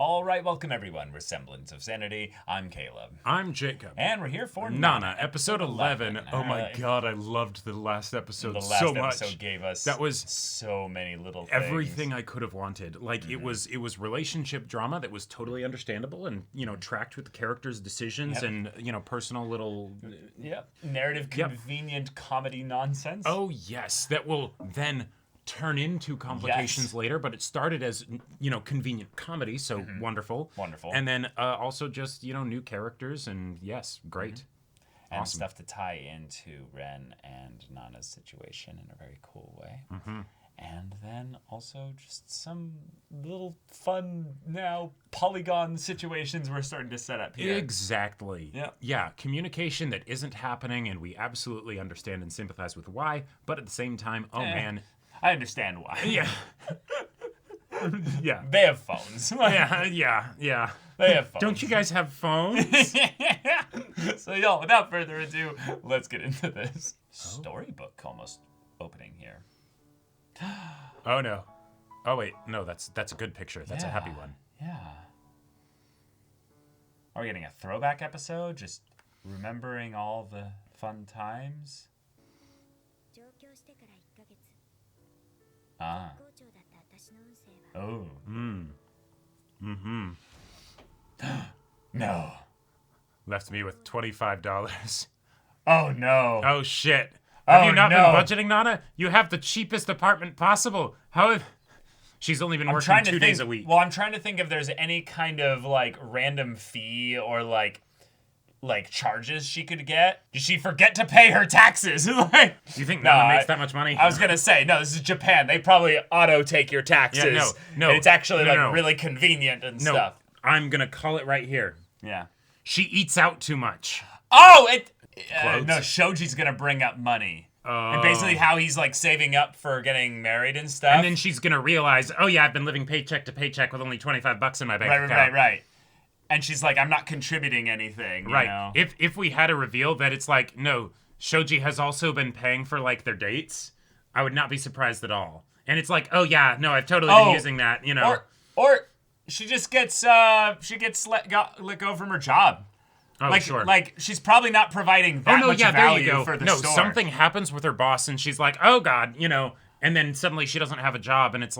All right, welcome everyone. We're Semblance of Sanity. I'm Caleb. I'm Jacob. And we're here for Nana, episode 11. Oh my god, I loved the last episode so much. The last episode gave us so many little things. Everything I could have wanted. Like, it was relationship drama that was totally understandable and, tracked with the characters' decisions and, personal little... Narrative convenient comedy nonsense. Oh, yes. That will then... turn into complications later, but it started as convenient comedy, so wonderful, and then also just new characters, and great, and awesome stuff to tie into Ren and Nana's situation in a very cool way, and then also just some little fun polygon situations we're starting to set up here. Exactly. Yeah. Communication that isn't happening, and we absolutely understand and sympathize with why, but at the same time, man. I understand why. Yeah. Yeah. They have phones. Yeah. They have phones. Don't you guys have phones? So, without further ado, let's get into this. Storybook almost opening here. Oh, no. Oh, wait. No, that's a good picture. That's a happy one. Yeah. Are we getting a throwback episode? Just remembering all the fun times? Oh. No. Left me with $25. Oh, no. Oh, shit. Have you not been budgeting, Nana? You have the cheapest apartment possible. She's only been working 2 days a week. Well, I'm trying to think if there's any kind of, random fee or, charges she could get. Did she forget to pay her taxes? You think Nana makes that much money? I was gonna say, no, this is Japan. They probably auto-take your taxes. Yeah, no. And it's actually, really convenient and stuff. I'm gonna call it right here. Yeah. She eats out too much. Oh, no, Shoji's gonna bring up money. And basically how he's, saving up for getting married and stuff. And then she's gonna realize, oh yeah, I've been living paycheck to paycheck with only $25 in my bank account. Right. And she's like, I'm not contributing anything, right. You know? If we had a reveal that it's no, Shoji has also been paying for, their dates, I would not be surprised at all. And it's oh yeah, no, I've totally been using that, Or she just gets, let go from her job. Oh, sure. She's probably not providing that much value for the store. No, something happens with her boss, and she's like, oh god, and then suddenly she doesn't have a job, and it's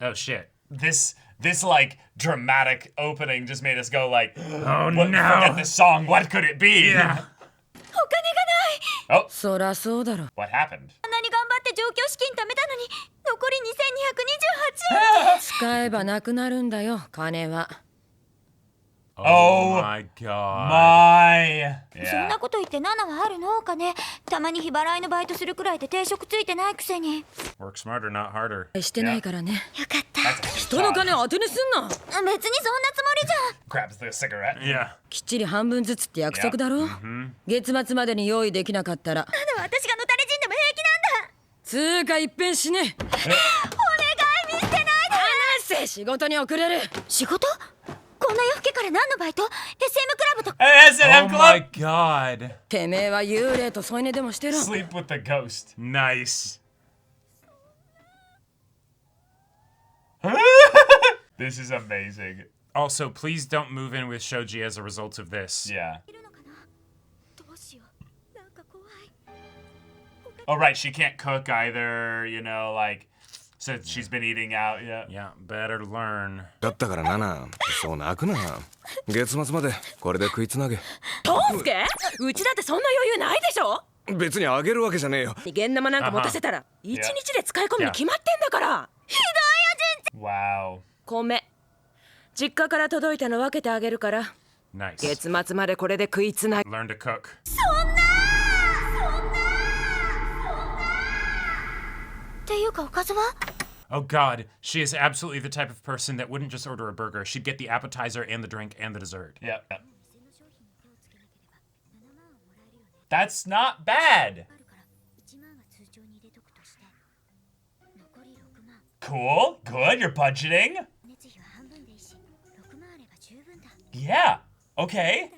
oh shit. This dramatic opening just made us go oh no! Forget this song. What could it be? Yeah. Oh. What happened? 使えばなくなるんだよ、金は。Oh my god. My. そんなこと言ってナナはあるのお金。たまに日払いのバイトするくらいで定職ついてないくせに。Work smarter, not harder. してないからね。よかった。人の金当てにすんな。別にそんなつもりじゃん。Grabs the cigarette. Yeah. きっちり半分ずつって約束だろ。月末までに用意できなかったら。まだ私がのたれ死んでも平気なんだ。つうかいっぺん死ね。お願い見捨てないで。離せ、仕事に遅れる。仕事？こんな夜更けから何のバイト？ SM クラブとか。SM Oh my club. god. てめえは幽霊と添い寝でもしてろ。 Sleep with the ghost. Nice. This is amazing. Also, please don't move in with Shoji as a result of this. Yeah. Oh, right, she can't cook either, so she's been eating out, Yeah, better learn. だったからナナ、そう泣くな。月末までこれで食いつなげ。トンスケ？うちだってそんな余裕ないでしょ？別にあげるわけじゃねえよ。現生なんか持たせたら1日で使い込むに決まってんだから。ひどいよ、Wow. 米。実家から届いたの分けてあげるから。Nice. 月末までこれで食いつなげ。 Learn to cook. っていうかおかずは？ Oh god, she is absolutely the type of person that wouldn't just order a burger. She'd get the appetizer and the drink and the dessert. Yep. That's not bad. Cool. Good. You're budgeting. Yeah. Okay.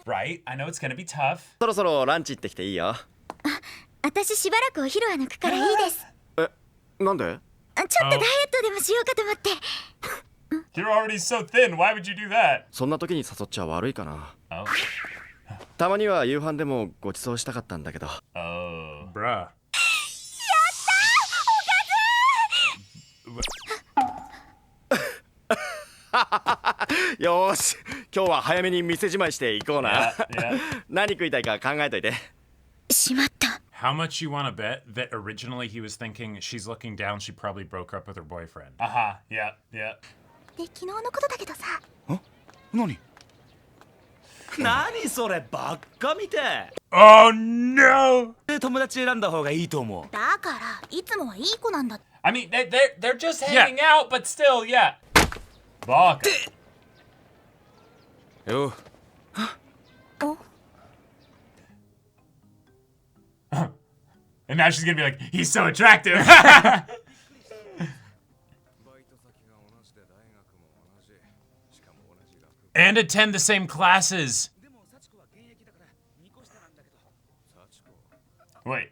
Right. I know it's gonna be tough. そろそろランチ行ってきていいよ。私しばらくお昼は抜くからいいです。なんで？ちょっとダイエットでもしようかと思って。You're already so thin. Why would you do that? そんな時に誘っちゃ悪いかな。Oh. たまには夕飯でもご馳走したかったんだけど。Oh. Bruh. よーし、今日は早めに店じまいして行こうな。Yeah, yeah. 何食いたいか考えといて。しまった。How much you want to bet that originally he was thinking she's looking down, she probably broke up with her boyfriend? Uh-huh. Yeah, yeah. で、昨日のことだけどさ。何？何そればっか見て。 Oh no! 友達選んだ方がいいと思う。だからいつもはいい子なんだ。 I mean, they're just hanging out, but still, yeah. Fuck. よ。お。 And now she's gonna be like, he's so attractive. And attend the same classes. Wait.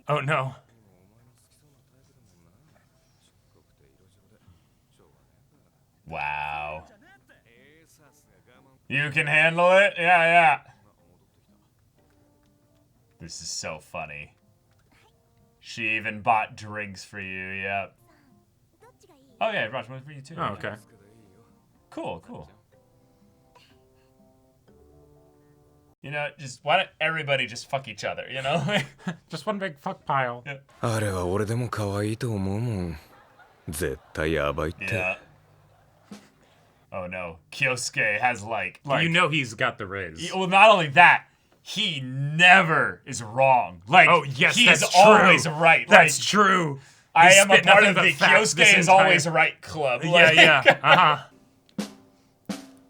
Oh no. Wow. You can handle it? Yeah, yeah. This is so funny. She even bought drinks for you, yep. Oh yeah, I brought one for you too. Oh, okay. Cool, cool. You know, just why don't everybody just fuck each other, you know? Just one big fuck pile. Yeah. あれは俺でも可愛いと思うもん。絶対やばいって。Yeah. Oh no, Kyosuke has like You know he's got the riz. well, not only that, he never is wrong. Like, Oh, yes, he's that's true. always right. That's Like, true. I He's am a spit part nothing of but the facts this Kyosuke is entire- always right club. Yeah, Like, yeah. Uh-huh.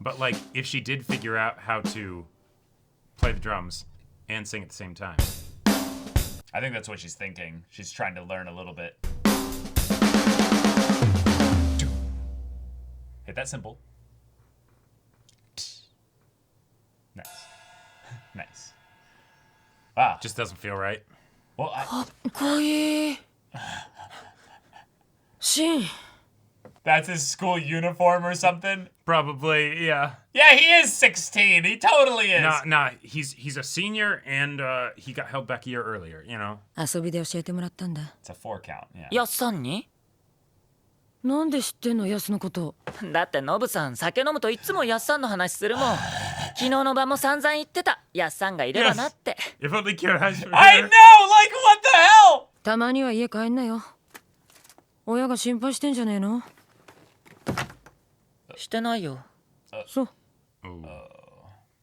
But like, if she did figure out how to play the drums and sing at the same time. I think that's what she's thinking. She's trying to learn a little bit. Hit that cymbal. Nice. Nice. Wow. Just doesn't feel right. Well, かっこいい。シン。 that's his school uniform or something. Probably, yeah. Yeah, he is 16. He totally is. Nah. He's a senior, and he got held back a year earlier. You know. 遊びで教えてもらったんだ。 It's a 4 count. Yeah. やっさんに？なんで知ってんのヤスのこと。だってノブさん酒飲むといつもやっさんの話するもん。昨日の晩も散々言ってた。やっさんがいればなって。 If only Kira has. I know. Like, what the hell? たまには家帰んなよ。親が心配してんじゃねえの。してないよ。そう。普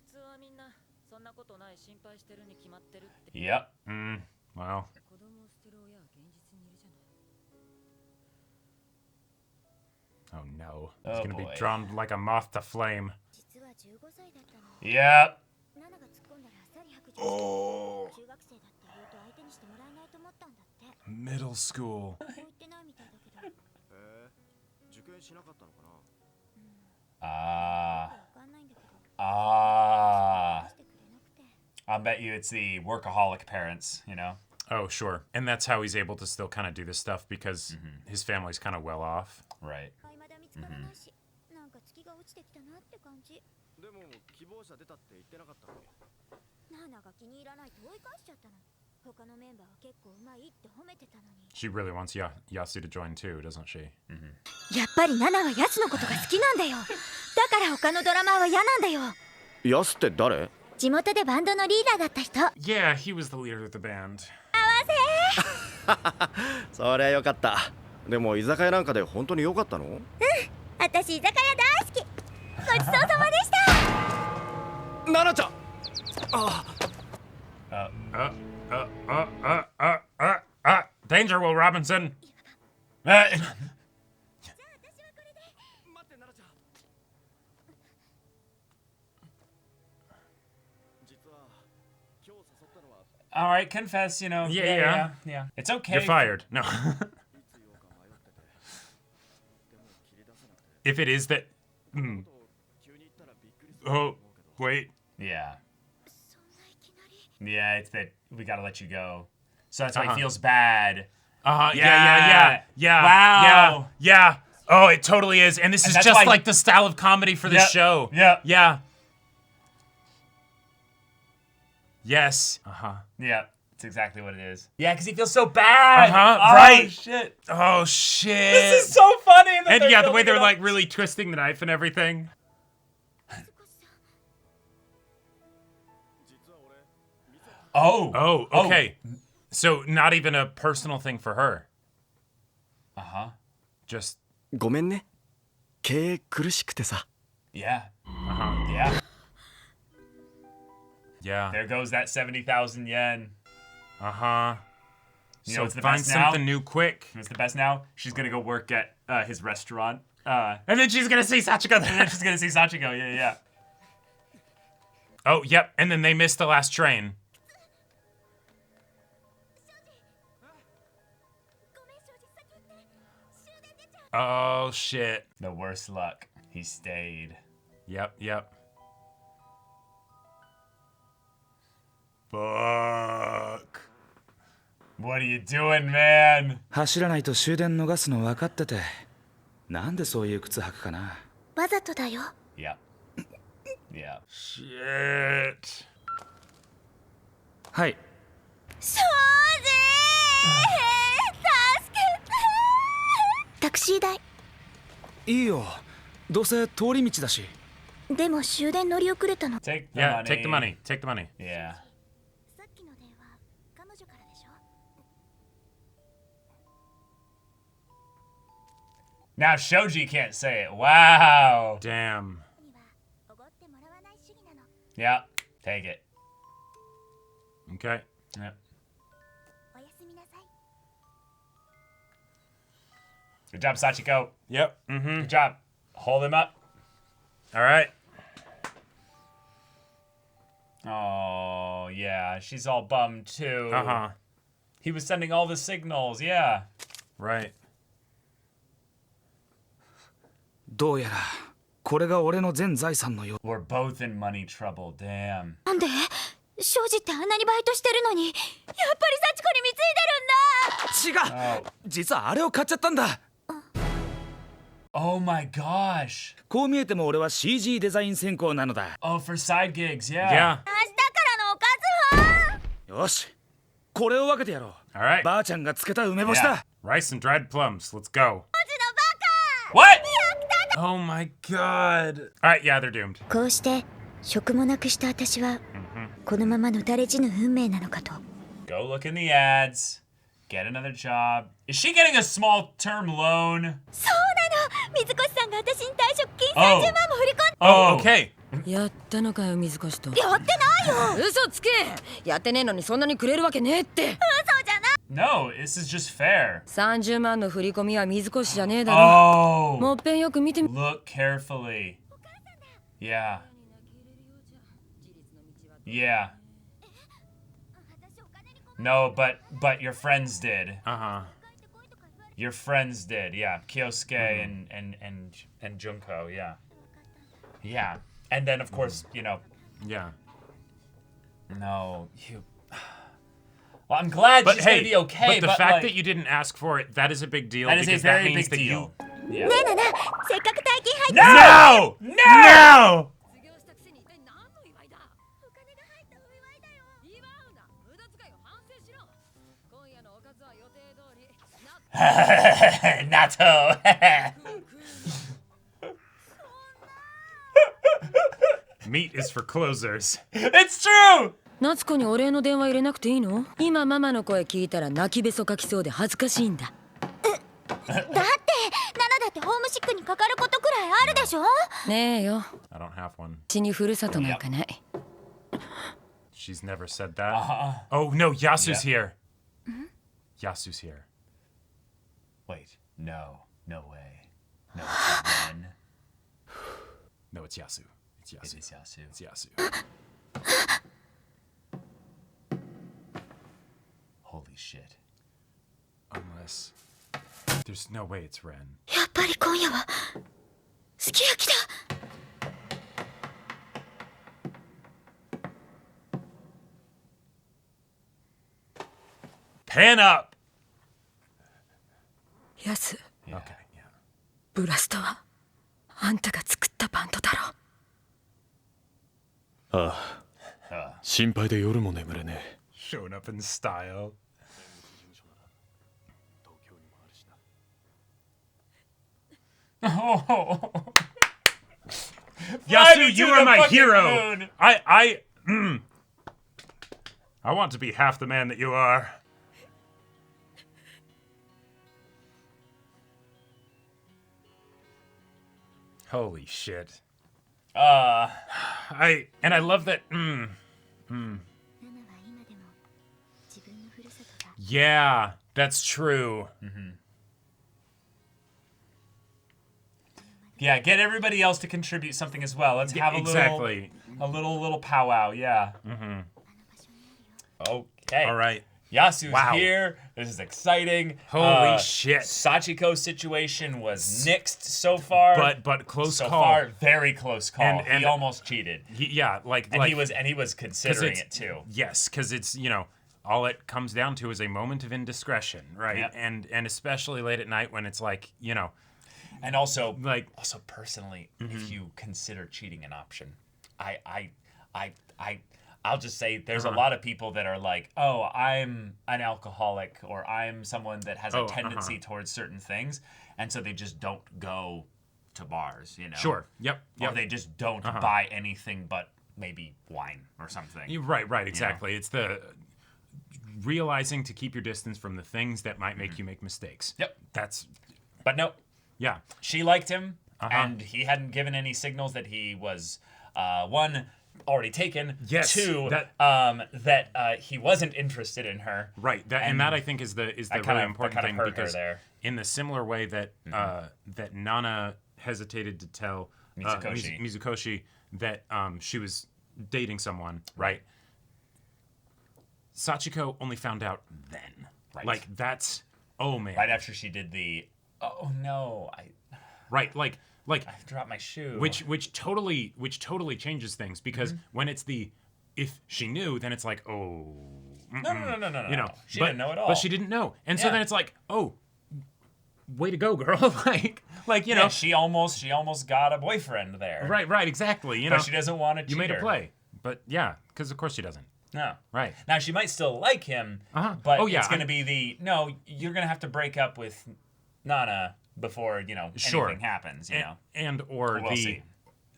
通はみんなそんなことない心配してるに決まってるって。 Yep. Well. Oh no. He's Oh, gonna be boy. drawn like a moth to flame. 実は15歳だったの。 Yep. ナナが突っ込んだらあっさり白状して、中学生だって言うと相手にしてもらえないと思ったんだって。 Middle school. そう言ってないみたいだけど。受験しなかったのかな。 Ah. わかんないんだけど。 Ah. してくれなくて。 I'll bet you it's the workaholic parents, you know? Oh, sure. And that's how he's able to still kind of do this stuff because his family's kind of well off. Right. まだ見つからないし、なんか月が落ちてきたなって感じ。でも希望者出たって言ってなかったっけ。ナナが気に入らないと追い返しちゃったの。他のメンバーは結構うまいって褒めてたのに。 She really wants Yasu to join too, doesn't she? やっぱりナナはヤスのことが好きなんだよ。だから他のドラマーは嫌なんだよ。ヤスって誰？地元でバンドのリーダーだった人。 Yeah, he was the leader of the band. そりゃよかった。でも居酒屋なんかで本当によかったの？私居酒屋大好き。ごちそうさまでした。ナナちゃん。Danger, Will Robinson. じゃあ私はこれで。待ってナナちゃん。実は今日誘ったのは。 All right, confess, you know. Yeah. It's okay. You're fired. No. If it is that. Oh, wait. Yeah. そんないきなり。 Yeah, it's that we gotta let you go. So that's why he feels bad. Yeah. Wow. Yeah. Oh, it totally is. And this is just like the style of comedy for this show. Yeah. Yes. Yeah. It's exactly what it is. Yeah, because he feels so bad. Right. Shit. Oh, shit. This is so funny. And yeah, the way they're like really twisting the knife and everything. Oh, okay. So not even a personal thing for her. Just ごめんね。経営苦しくてさ。Yeah. Yeah. Yeah. There goes that 70,000 yen. You know So what's the find best now? something new quick. What's the best now? She's gonna go work at his restaurant. And then she's gonna see Sachiko. And then she's gonna see Sachiko. Yeah. Oh, yep. And then they missed the last train. Oh, shit. The worst luck. He stayed. Yep. Fuck. What are you doing, man? 走らないと終電逃すの分かってて、なんでそういう靴履くかな。わざとだよ。 Yeah. Yeah. Shit. はい。庄司助けて。タクシー代。いいよ。どうせ通り道だし。でも終電乗り遅れたの。Take the Yeah, money. take the money. Take the money. Yeah. さっきの電話、彼女からでしょ。Now Shoji can't say it. Wow. Damn. にはおごってもらわない主義なの。 Yeah. Take it. Okay. Yep. おやすみなさい。 Good job, Sachiko. Yep. Good job. Hold him up. All right. Oh, yeah. She's all bummed, too. He was sending all the signals. Yeah. Right. どうやらこれが俺の全財産のよ。 We're both in money trouble. Damn. なんで庄司ってあんなにバイトしてるのにやっぱり幸子に貢いでるんだ。違う。実はあれを買っちゃったんだ。Oh my gosh. こう見えても俺は CG デザイン専攻なのだ。 Oh, for side gigs. Yeah. Yeah. 明日からのおかずはよし。これを分けてやろう。 All right. ばあちゃんがつけた梅干しだ。 Rice and dried plums. Let's go. マジのバカ。 What? Oh my god. All right, yeah, they're doomed. こうして職もなくした私はこのままのたれ死ぬ運命なのかと。 Go look in the ads. Get another job. Is she getting a small term loan? そうなの。水越さんが私に退職金30 Oh. 万も振り込んで。 Oh, okay. やったのかよ水越と。やってないよ。嘘つけ。やってねえのにそんなにくれるわけねえって。嘘じゃない。 No, this is just fair. 30万の振り込みは水越じゃねえだろ。 Oh. もっぺんよく見てみ。 Look carefully. Yeah. Yeah. No, but your friends did. Your friends did. Yeah, Kyosuke and Junko. Yeah. Yeah. And then of course, you know. Yeah. No, you. Well, I'm glad But she's hey, gonna be okay. but the fact like, that you didn't ask for it, that is a big deal. that is a because that very means big that deal. Yeah. ねえなな、せっかく大金入って No! No! 卒業したくせに一体何の祝いだ。お金が入ったお祝いだよ。祝うな。無駄遣いを反省しろ。今夜のおかずは予定通り。Natto. Meat is for closers. It's true. 夏子にお礼の電話入れなくていいの？今ママの声聞いたら泣きべそかきそうで恥ずかしいんだ。だってナナだってホームシックにかかることくらいあるでしょ。ねえよ。 I don't have one. 血にふるさとなんかない。 She's never said that. Oh no, Yasu's here. Yasu's here. Wait, no way. No, it's Ren. No, it's Yasu. It's It Yasu. is Yasu. It's Yasu. Holy shit. Unless there's no way it's Ren. やっぱり今夜はすき焼きだ。10 up. ヤス Okay, yeah. ブラストはあんたが作ったバンドだろ。ああ、心配で夜も眠れねえ。 Showing up in style. Yasu, you are my hero. Moon. I want to be half the man that you are. Holy shit. I love that. Yeah, that's true. Yeah, get everybody else to contribute something as well. Let's have a little powwow. Yeah. Okay. All right. Yasu's Wow. here. This is exciting. Holy shit. Sachiko's situation was nixed so far. But close so call. far, very close call. And he almost cheated. He was considering it too. Yes, because it's, all it comes down to is a moment of indiscretion, right? Yep. And especially late at night when it's like, And also, like, personally, if you consider cheating an option, I'll just say there's a lot of people that are like, oh, I'm an alcoholic, or I'm someone that has a tendency towards certain things, and so they just don't go to bars, Sure. Yep. Or they just don't buy anything but maybe wine or something. Right, exactly. It's the realizing to keep your distance from the things that might make you make mistakes. Yep. But no. Yeah. She liked him, and he hadn't given any signals that he was, one, already taken. Yes, Two, that he wasn't interested in her. Right. And that I think is the really important thing, because there. In the similar way that that Nana hesitated to tell Mizukoshi that she was dating someone, right? Sachiko only found out then. Right. Like, that's, oh man. Right after she did the, oh no, Right, like I dropped my shoe. Which totally changes things, because when it's if she knew, then it's like, oh, no. She didn't know at all. But she didn't know, and so then it's like, oh, way to go, girl. like yeah, she almost got a boyfriend there. Right, exactly. But she doesn't want to cheat You made her. a play, but yeah, because of course she doesn't. No. Right. Now she might still like him, but it's going to be you're going to have to break up with Nana before, anything happens, And or we'll see.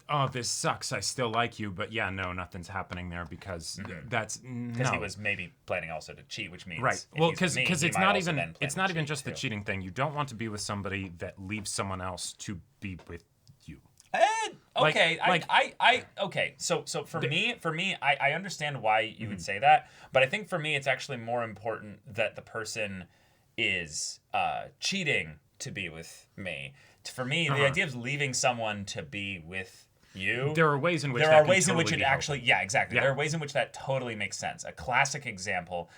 Oh, this sucks, I still like you, but yeah, no, nothing's happening there, because that's because he was maybe planning also to cheat, which means right. Well, because it's not even just the too. cheating thing. You don't want to be with somebody that leaves someone else to be with you. Okay, okay. So for me, I understand why you would say that, but I think for me, it's actually more important that the person is cheating to be with me. For me, the idea of leaving someone to be with you, there are ways in which it totally actually, helpful. yeah, exactly. Yeah. There are ways in which that totally makes sense. A classic example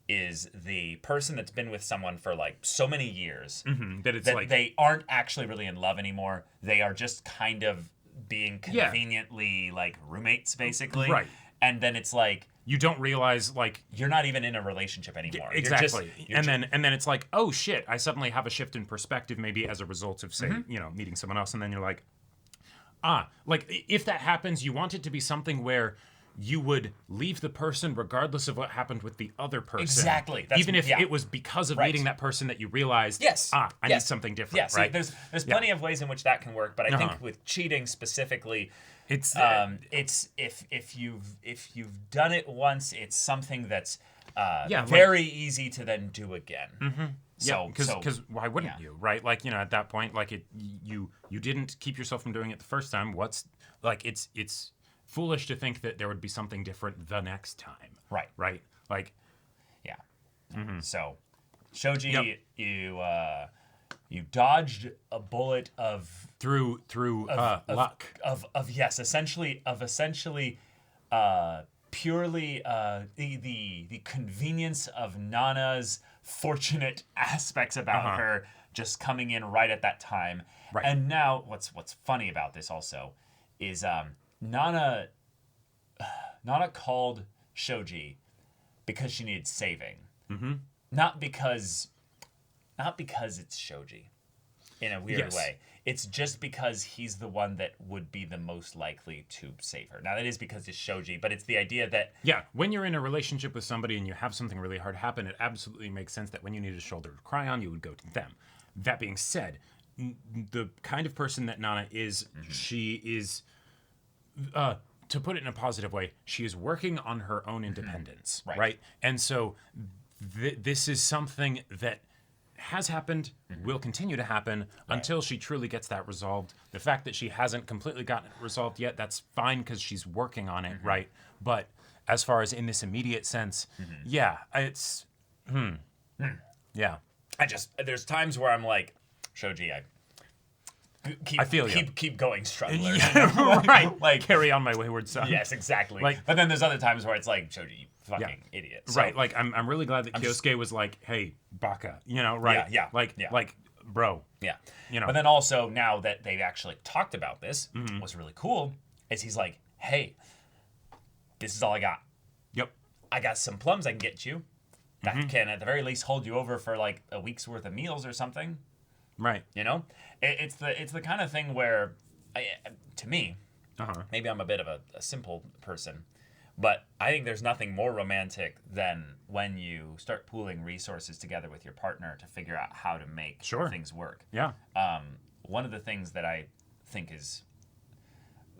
is the person that's been with someone for like so many years that they aren't actually really in love anymore. They are just kind of being conveniently like roommates, basically. Right. And then it's like you don't realize, like, you're not even in a relationship anymore. Exactly. And then it's like, oh shit, I suddenly have a shift in perspective, maybe as a result of, say, meeting someone else, and then you're like, like, if that happens, you want it to be something where you would leave the person regardless of what happened with the other person. Exactly. Even if it was because of meeting that person that you realized, I need something different. Yes. Right? There's plenty of ways in which that can work, but I think with cheating specifically, it's if you've done it once, it's something that's very easy to then do again. So because why wouldn't you, right? Like, at that point, like you didn't keep yourself from doing it the first time. What's like it's foolish to think that there would be something different the next time. Right. Like, yeah. So, Shoji, you dodged a bullet of through luck essentially purely the convenience of Nana's fortunate aspects about her just coming in right at that time. Right. And now what's funny about this also is Nana called Shoji because she needed saving. Not because it's Shoji in a weird way. It's just because he's the one that would be the most likely to save her. Now, that is because it's Shoji, but it's the idea that... Yeah, when you're in a relationship with somebody and you have something really hard happen, it absolutely makes sense that when you need a shoulder to cry on, you would go to them. That being said, the kind of person that Nana is, she is... to put it in a positive way, she is working on her own independence, right? And so this is something that has happened, will continue to happen until she truly gets that resolved. The fact that she hasn't completely gotten it resolved yet, that's fine because she's working on it, right? But as far as in this immediate sense, yeah, it's... Yeah. There's times where I'm like, Shoji, I feel keep going, struggler. Yeah, right. Like, carry on, my wayward son. Yes, exactly. Like, but then there's other times where it's like, Shoji, you fucking idiot. So, right. Like, I'm really glad that Kyosuke was like, hey, baka, right? Yeah. Like, bro. Yeah. But then also, now that they've actually talked about this, what's really cool is he's like, hey, this is all I got. Yep. I got some plums I can get you that can, at the very least, hold you over for like a week's worth of meals or something. Right. It's the kind of thing where, to me, maybe I'm a bit of a simple person, but I think there's nothing more romantic than when you start pooling resources together with your partner to figure out how to make things work. Yeah. One of the things that I think is,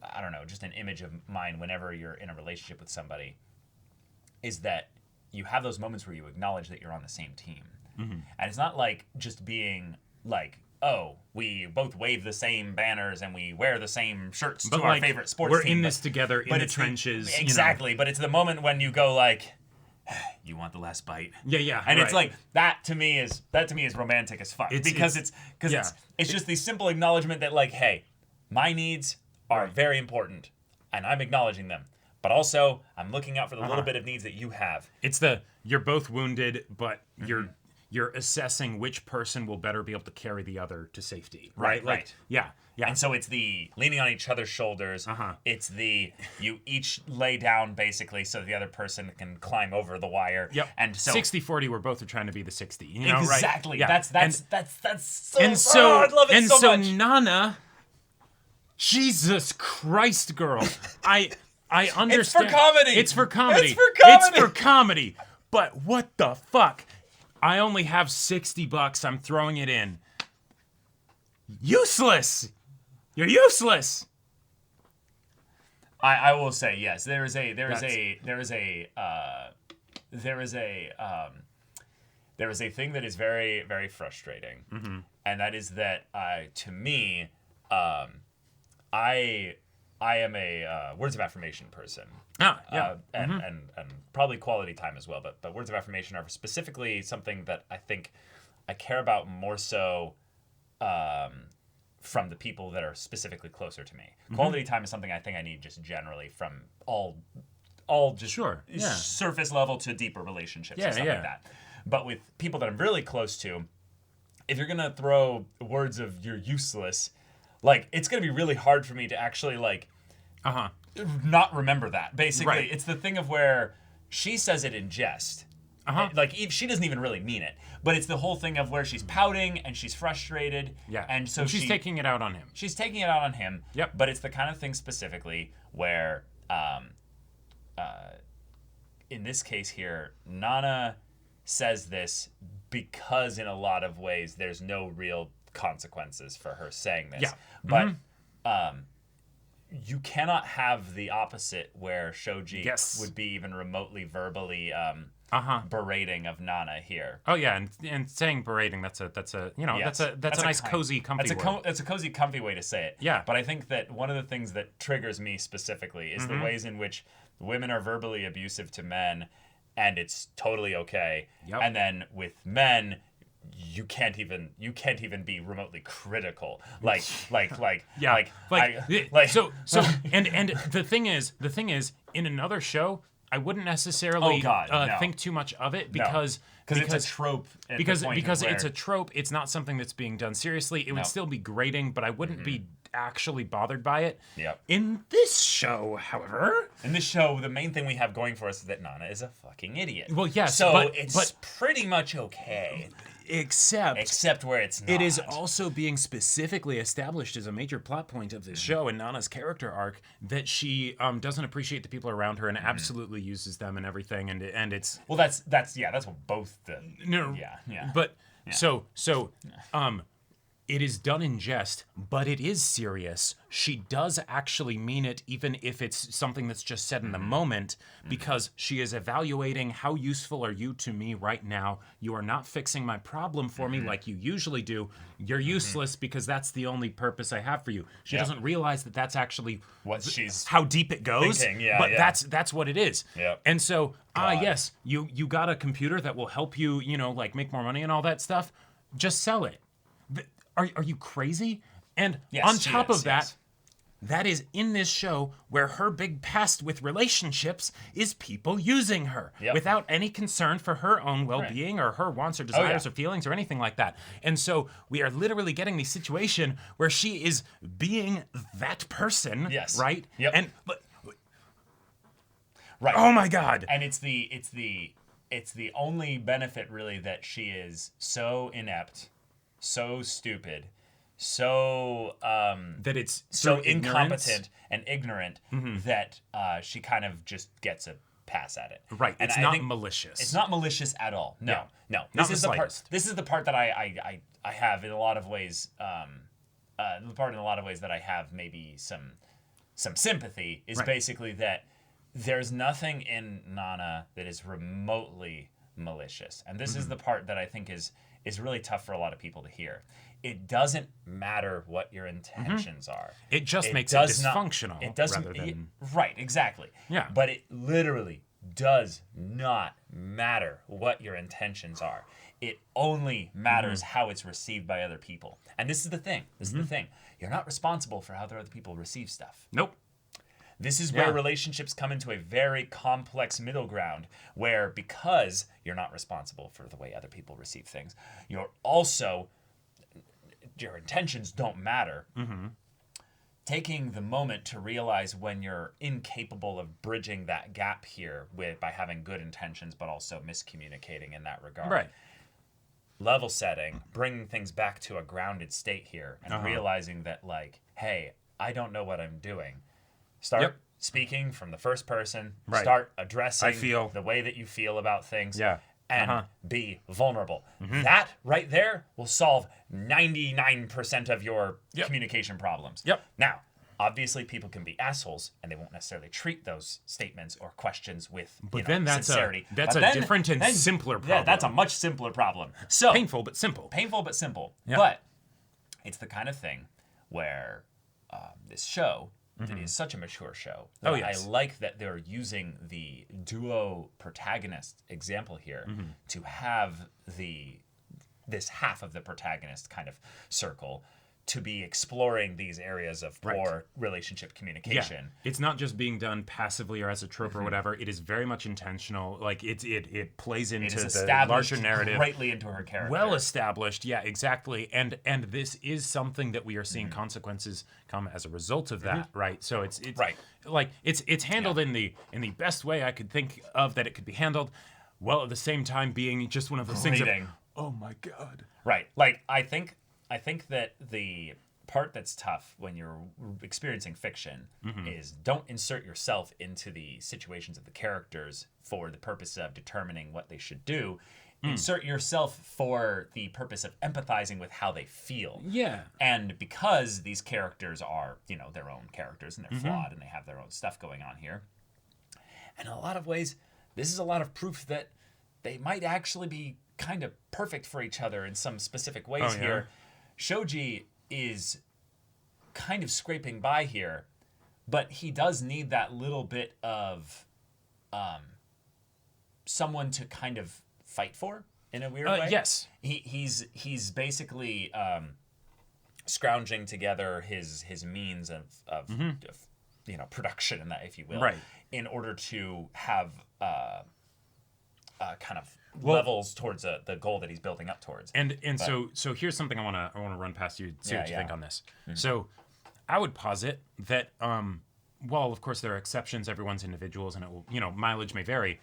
I don't know, just an image of mine whenever you're in a relationship with somebody, is that you have those moments where you acknowledge that you're on the same team. And it's not like just being like, oh, we both wave the same banners and we wear the same shirts to our favorite sports we're team. We're in this together in the trenches. Exactly, but it's the moment when you go like, you want the last bite. Yeah. And it's like that to me is romantic as fuck. It's just the simple acknowledgement that like, hey, my needs are very important and I'm acknowledging them. But also, I'm looking out for the little bit of needs that you have. It's you're both wounded, but you're assessing which person will better be able to carry the other to safety. Right. Yeah. And so it's the leaning on each other's shoulders. It's the you each lay down basically so the other person can climb over the wire. Yep. And so 60-40, we're both are trying to be the 60. Exactly. Right? Yeah. That's so I love it so much. Nana, Jesus Christ, girl. I understand. It's for comedy. It's for comedy. But what the fuck? I only have $60. I'm throwing it in. Useless. You're useless. I will say yes. There is a thing that is very, very frustrating, and that is that to me, I am a words of affirmation person. And probably quality time as well. But words of affirmation are specifically something that I think I care about more so from the people that are specifically closer to me. Quality time is something I think I need just generally from all just surface level to deeper relationships and stuff like that. But with people that I'm really close to, if you're gonna throw words of you're useless, like it's gonna be really hard for me to actually like not remember that. Basically, it's the thing of where she says it in jest. Like she doesn't even really mean it, but it's the whole thing of where she's pouting and she's frustrated. Yeah, and so she's taking it out on him. She's taking it out on him. Yep. But it's the kind of thing specifically where, in this case here, Nana says this because in a lot of ways there's no real consequences for her saying this. Yeah. But you cannot have the opposite where Shoji would be even remotely verbally berating of Nana here. Oh yeah, and saying berating, that's a nice cozy comfy word. It's a cozy comfy way to say it. Yeah. But I think that one of the things that triggers me specifically is the ways in which women are verbally abusive to men and it's totally okay. Yep. And then with men you can't even be remotely critical. So and the thing is in another show I wouldn't necessarily no. think too much of it because it's a trope. Because it's a trope, it's not something that's being done seriously. It would still be grating, but I wouldn't be actually bothered by it. Yep. In this show, however, the main thing we have going for us is that Nana is a fucking idiot. Well, yes, so but it's pretty much okay. Except where it's not. It is also being specifically established as a major plot point of this show and Nana's character arc that she doesn't appreciate the people around her and absolutely uses them and everything, and it's well, that's what both the But so it is done in jest, but it is serious. She does actually mean it, even if it's something that's just said in the moment, because she is evaluating how useful are you to me right now. You are not fixing my problem for me like you usually do. You're useless because that's the only purpose I have for you. She doesn't realize that that's actually what she's how deep it goes. Thinking. But that's what it is. Yep. And so, yes, you got a computer that will help you, like make more money and all that stuff. Just sell it. Are you crazy? And on top of that, that is in this show where her big past with relationships is people using her without any concern for her own well-being or her wants or desires or feelings or anything like that. And so we are literally getting the situation where she is being that person, right? Yep. And oh my God! And it's the only benefit really that she is so inept, so stupid, so that it's so incompetent and ignorant that she kind of just gets a pass at it. Right. And it's not malicious. It's not malicious at all. No. Not the slightest. This is the part that I have in a lot of ways. The part in a lot of ways that I have maybe some sympathy is basically that there's nothing in Nana that is remotely malicious, and this is the part that I think is really tough for a lot of people to hear. It doesn't matter what your intentions are. It just makes it dysfunctional. It doesn't. Right, exactly. Yeah. But it literally does not matter what your intentions are. It only matters how it's received by other people. And this is the thing. You're not responsible for how other people receive stuff. Nope. This is where relationships come into a very complex middle ground where, because you're not responsible for the way other people receive things, your intentions don't matter. Taking the moment to realize when you're incapable of bridging that gap here by having good intentions but also miscommunicating in that regard. Right. Level setting, bringing things back to a grounded state here and realizing that, like, hey, I don't know what I'm doing. Start speaking from the first person. Right. Start addressing the way that you feel about things. Yeah. And be vulnerable. That right there will solve 99% of your communication problems. Yep. Now, obviously, people can be assholes, and they won't necessarily treat those statements or questions with sincerity. That's a different and simpler problem. Yeah, that's a much simpler problem. So painful but simple. Yep. But it's the kind of thing where this show. It is such a mature show. I like that they're using the duo protagonist example here to have this half of the protagonist kind of circle to be exploring these areas of poor relationship communication. Yeah. It's not just being done passively or as a trope or whatever. It is very much intentional. Like it plays into the larger narrative. Greatly into her character. Well established. Yeah, exactly. And this is something that we are seeing consequences come as a result of that, right? So it's like it's handled in the best way I could think of that it could be handled, while at the same time being just one of those things of, oh my God. Right. Like I think that the part that's tough when you're experiencing fiction is don't insert yourself into the situations of the characters for the purpose of determining what they should do. Insert yourself for the purpose of empathizing with how they feel. Yeah. And because these characters are, their own characters and they're flawed and they have their own stuff going on here. And in a lot of ways, this is a lot of proof that they might actually be kind of perfect for each other in some specific ways here. Shoji is kind of scraping by here, but he does need that little bit of someone to kind of fight for in a weird way. Yes. He's basically scrounging together his means of production and that, if you will. Right. in order to have kind of levels towards the goal that he's building up towards. So here's something I want to run past you, see what you think on this. So I would posit that while of course there are exceptions, everyone's individuals, and it will, mileage may vary.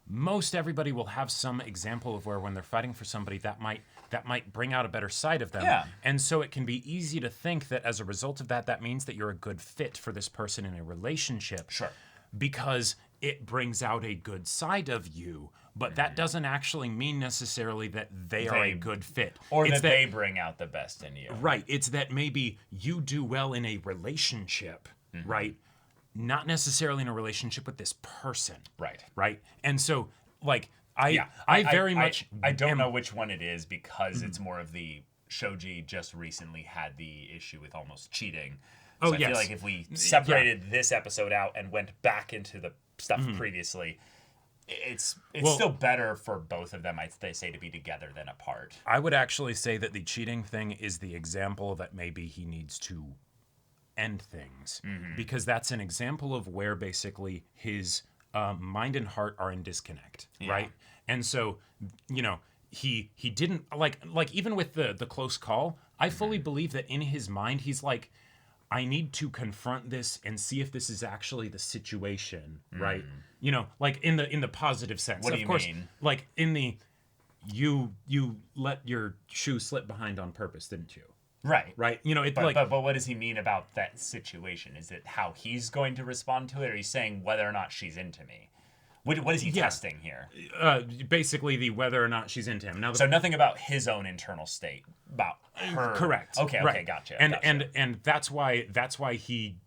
Most everybody will have some example of where when they're fighting for somebody that might bring out a better side of them. Yeah. And so it can be easy to think that as a result of that means that you're a good fit for this person in a relationship. Sure. Because it brings out a good side of you, but that doesn't actually mean necessarily that they are a good fit. Or that they bring out the best in you. Right. It's that maybe you do well in a relationship, right? Not necessarily in a relationship with this person. Right. Right. And so, like, I very much... I don't know which one it is because it's more of the... Shoji just recently had the issue with almost cheating. So I feel like if we separated this episode out and went back into the stuff previously, it's still better for both of them, they say, to be together than apart. I would actually say that the cheating thing is the example that maybe he needs to end things. Because that's an example of where basically his mind and heart are in disconnect, right? And so, he didn't, like even with the close call, I fully believe that in his mind, he's like, I need to confront this and see if this is actually the situation, right? Like in the positive sense. What do you mean? Like in the you let your shoe slip behind on purpose, didn't you? Right. Right. But what does he mean about that situation? Is it how he's going to respond to it, or he's saying whether or not she's into me? What is he testing here? Basically, the whether or not she's into him. Now, so nothing about his own internal state, about her. Correct. Okay. Right. Gotcha. And that's why he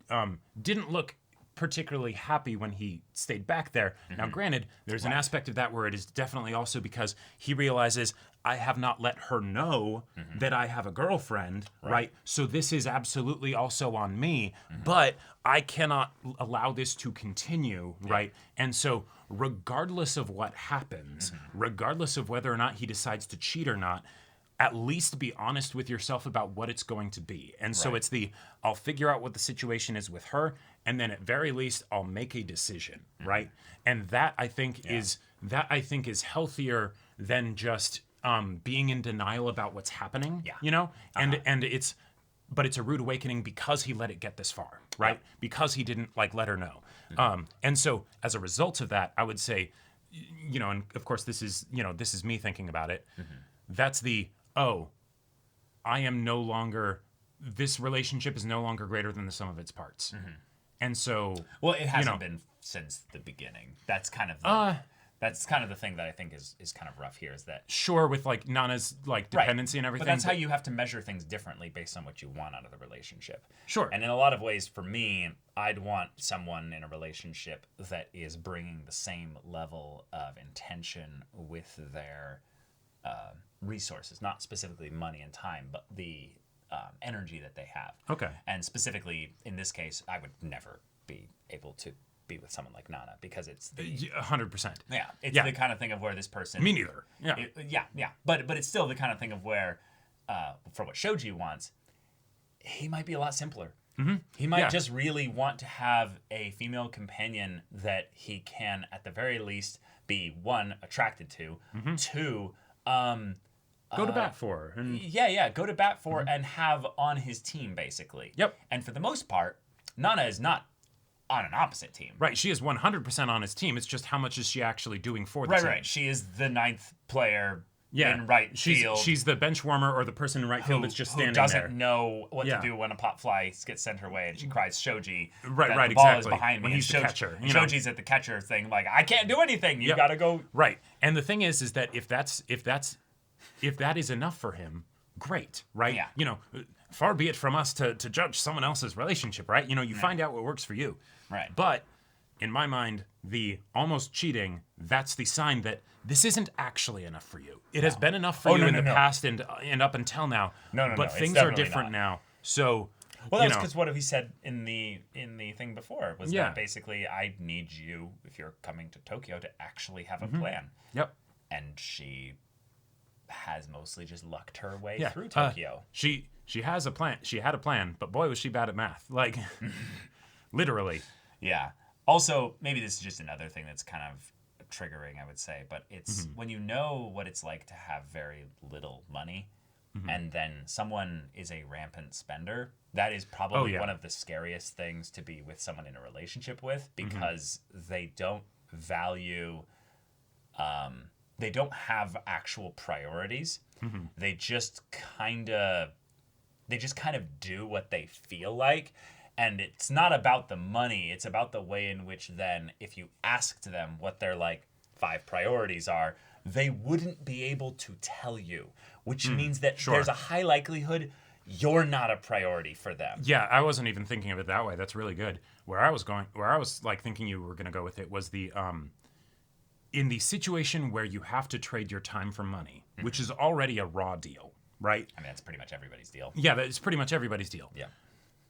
didn't look particularly happy when he stayed back there. Now, granted, there's an aspect of that where it is definitely also because he realizes I have not let her know that I have a girlfriend, right? So this is absolutely also on me, but I cannot allow this to continue, right? And so regardless of what happens, regardless of whether or not he decides to cheat or not, at least be honest with yourself about what it's going to be. And so it's I'll figure out what the situation is with her, and then at very least I'll make a decision, right? And that I think is healthier than just being in denial about what's happening. And it's a rude awakening because he let it get this far, right? Because he didn't let her know. And so as a result of that, I would say, and of course this is me thinking about it. That's I am no longer, this relationship is no longer greater than the sum of its parts. And so... Well, it hasn't been since the beginning. That's kind of the thing that I think is kind of rough here, is that... Sure, with Nana's dependency and everything. But that's how you have to measure things differently based on what you want out of the relationship. Sure. And in a lot of ways, for me, I'd want someone in a relationship that is bringing the same level of intention with their... resources, not specifically money and time, but the energy that they have. Okay. And specifically, in this case, I would never be able to be with someone like Nana because it's 100%. Yeah, it's the kind of thing of where this person... Me neither. Yeah. But it's still the kind of thing of where, for what Shoji wants, he might be a lot simpler. He might just really want to have a female companion that he can, at the very least, be, one, attracted to, two... go to bat for her. And... go to bat for and have on his team, basically. Yep. And for the most part, Nana is not on an opposite team. Right, she is 100% on his team. It's just how much is she actually doing for the team. Right. She is the ninth player in right field. She's the bench warmer or the person in right field that's just standing there. Who there. doesn't know what to do when a pop fly gets sent her way, and she cries Shoji. Right, the ball exactly. is behind me. When he's the catcher. Shoji's at the catcher thing, like, I can't do anything. You gotta go. Right. And the thing is that if that is enough for him, great, right? Yeah. Far be it from us to judge someone else's relationship, right? You find out what works for you. Right. But in my mind, the almost cheating, that's the sign that this isn't actually enough for you. It has been enough for you in the past and up until now. But things are different now. So, well, that's because what he said in the thing before was that basically, I need you, if you're coming to Tokyo, to actually have a plan. Yep. And she has mostly just lucked her way through Tokyo. She has a plan. She had a plan, but boy, was she bad at math. Literally. Yeah. Also, maybe this is just another thing that's kind of triggering, I would say, but it's when you know what it's like to have very little money and then someone is a rampant spender, that is probably one of the scariest things to be with someone in a relationship with, because they don't value, they don't have actual priorities. They just kind of do what they feel like. And it's not about the money. It's about the way in which then, if you asked them what their like 5 priorities are, they wouldn't be able to tell you, which means that there's a high likelihood you're not a priority for them. Yeah, I wasn't even thinking of it that way. That's really good. Where I was like thinking you were going to go with it was the in the situation where you have to trade your time for money, which is already a raw deal, right? I mean, that's pretty much everybody's deal. Yeah, that's pretty much everybody's deal. Yeah.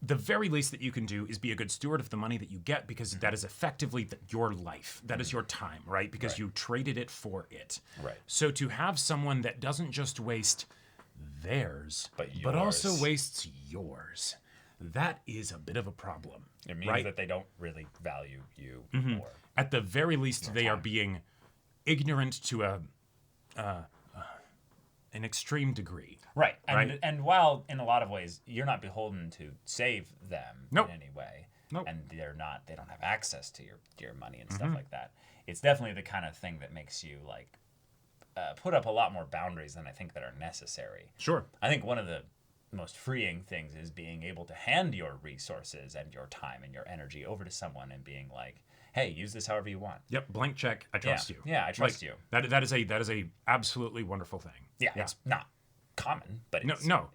The very least that you can do is be a good steward of the money that you get, because that is effectively your life. That is your time, right? Because you traded it for it. Right. So to have someone that doesn't just waste theirs, but also wastes yours, that is a bit of a problem. It means that they don't really value you more. At the very least, they are being ignorant to an extreme degree. Right. And while in a lot of ways you're not beholden to save them in any way, and they don't have access to your money and stuff like that, it's definitely the kind of thing that makes you like put up a lot more boundaries than I think that are necessary. Sure. I think one of the most freeing things is being able to hand your resources and your time and your energy over to someone and being like, hey, use this however you want. Yep, blank check. I trust you. Yeah, I trust you. That is a absolutely wonderful thing. Yeah, it's not common, but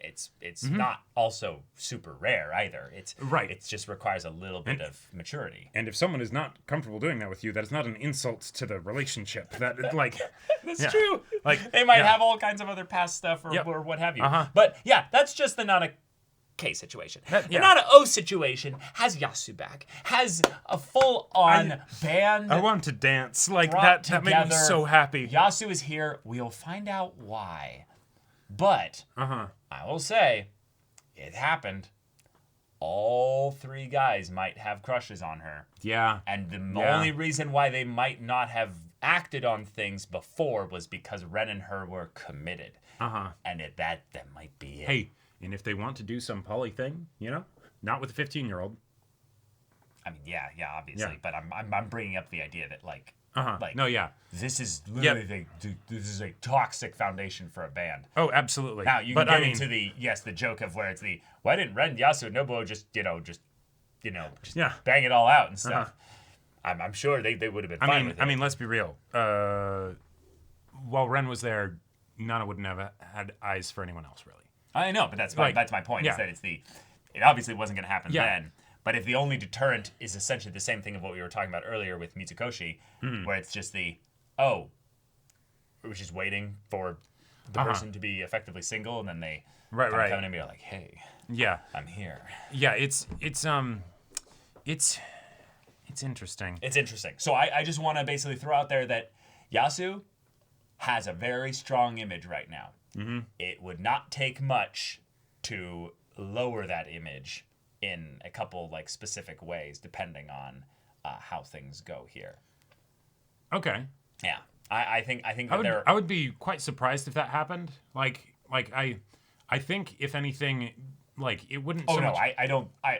it's it's Mm-hmm. not also super rare either. It's Right. It just requires a little bit of maturity. And if someone is not comfortable doing that with you, that is not an insult to the relationship. That like That's true. Like They might have all kinds of other past stuff or what have you. But yeah, that's just the Nana K situation. The Nana O situation has Yasu back, has a full-on band. I want to dance. Like brought that made me together. so happy. Yasu is here. We'll find out why. But I will say, it happened. All 3 guys might have crushes on her. Yeah. And the only reason why they might not have acted on things before was because Ren and her were committed. And that might be it. Hey, and if they want to do some poly thing, not with a 15-year-old. I mean, yeah, obviously. But I'm bringing up the idea that like this is literally this is a toxic foundation for a band. Oh, absolutely. Now you can get into the joke of where it's why didn't Ren, Yasu, and Nobuo just bang it all out and stuff. I'm sure they would have been fine with it. I mean, let's be real. While Ren was there, Nana wouldn't have had eyes for anyone else, really. I know, but that's my point. Is that it obviously wasn't going to happen then. But if the only deterrent is essentially the same thing of what we were talking about earlier with Mitsukoshi, where it's just we're just waiting for the person to be effectively single, and then they come in and be like, hey, I'm here. Yeah, it's interesting. It's interesting. So I just want to basically throw out there that Yasu has a very strong image right now. It would not take much to lower that image in a couple like specific ways, depending on how things go here. Okay. Yeah, I think that I would be quite surprised if that happened. Like I think if anything, like it wouldn't. Oh so no, much...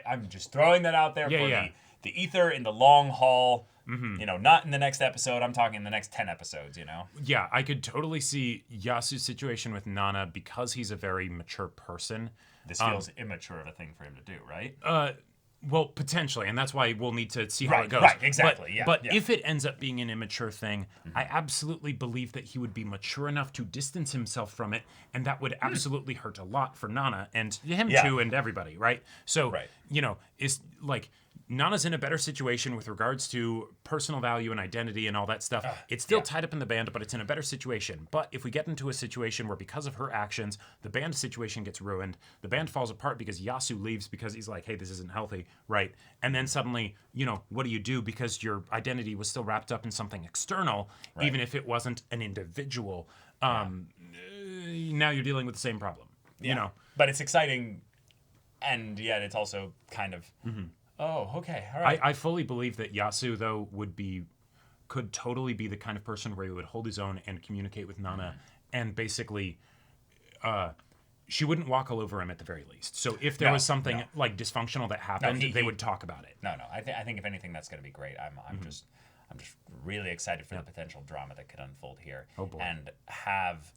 I'm just throwing that out there for the ether in the long haul. Not in the next episode. I'm talking in the next 10 episodes. Yeah, I could totally see Yasu's situation with Nana because he's a very mature person. This feels immature of a thing for him to do, right? Well, potentially, and that's why we'll need to see how it goes. Right, exactly. But if it ends up being an immature thing, I absolutely believe that he would be mature enough to distance himself from it, and that would absolutely hurt a lot for Nana and him too, and everybody, right? So, it's like Nana's in a better situation with regards to personal value and identity and all that stuff. It's still tied up in the band, but it's in a better situation. But if we get into a situation where because of her actions, the band situation gets ruined, the band falls apart because Yasu leaves because he's like, hey, this isn't healthy, right? And then suddenly, what do you do because your identity was still wrapped up in something external, even if it wasn't an individual? Now you're dealing with the same problem, But it's exciting, and yet it's also kind of... Oh, okay. All right. I fully believe that Yasu, though, could totally be the kind of person where he would hold his own and communicate with Nana, and basically, she wouldn't walk all over him at the very least. So if there was something like dysfunctional that happened, they would talk about it. No. I think if anything, that's going to be great. I'm just really excited for the potential drama that could unfold here. Oh boy. And have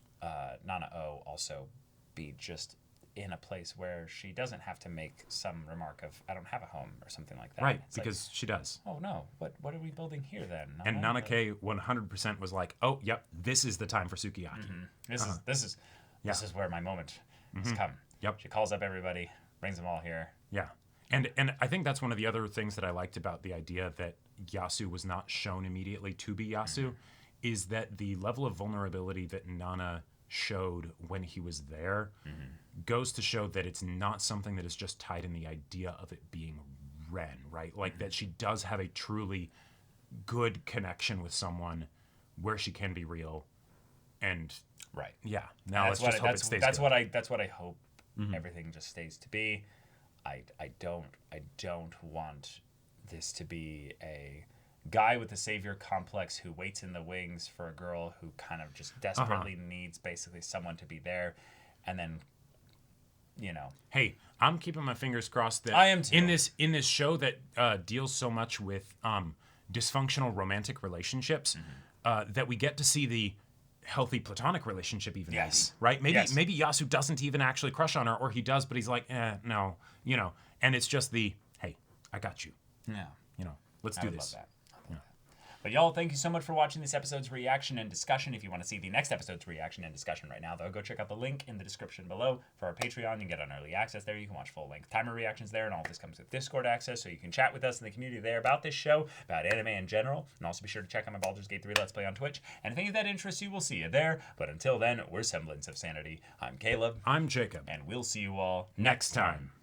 Nana O also be just in a place where she doesn't have to make some remark of "I don't have a home" or something like that. Right, It's because she does. like, oh no, what are we building here then? And Nana K 100% was like, "Oh, yep, this is the time for Sukiyaki." This is where my moment has come. Yep. She calls up everybody, brings them all here. Yeah. And I think that's one of the other things that I liked about the idea that Yasu was not shown immediately to be Yasu, is that the level of vulnerability that Nana showed when he was there goes to show that it's not something that is just tied in the idea of it being Ren, right? Like that she does have a truly good connection with someone where she can be real. And Right. yeah, now let's just hope it stays good. That's what I hope everything just stays to be. I don't want this to be a guy with a savior complex who waits in the wings for a girl who kind of just desperately needs basically someone to be there, and then, Hey, I'm keeping my fingers crossed that I am too. in this show that deals so much with dysfunctional romantic relationships, that we get to see the healthy platonic relationship even. Yes. Right? Yes. Maybe Yasu doesn't even actually crush on her, or he does, but he's like, no, and it's just the, hey, I got you. Yeah. Let's I do would this. love that. But y'all, thank you so much for watching this episode's reaction and discussion. If you want to see the next episode's reaction and discussion right now, though, go check out the link in the description below for our Patreon. You can get on early access there. You can watch full-length timer reactions there, and all of this comes with Discord access, so you can chat with us in the community there about this show, about anime in general, and also be sure to check out my Baldur's Gate 3 Let's Play on Twitch. And if any of that interests you, we'll see you there. But until then, we're Semblance of Sanity. I'm Caleb. I'm Jacob. And we'll see you all Next time.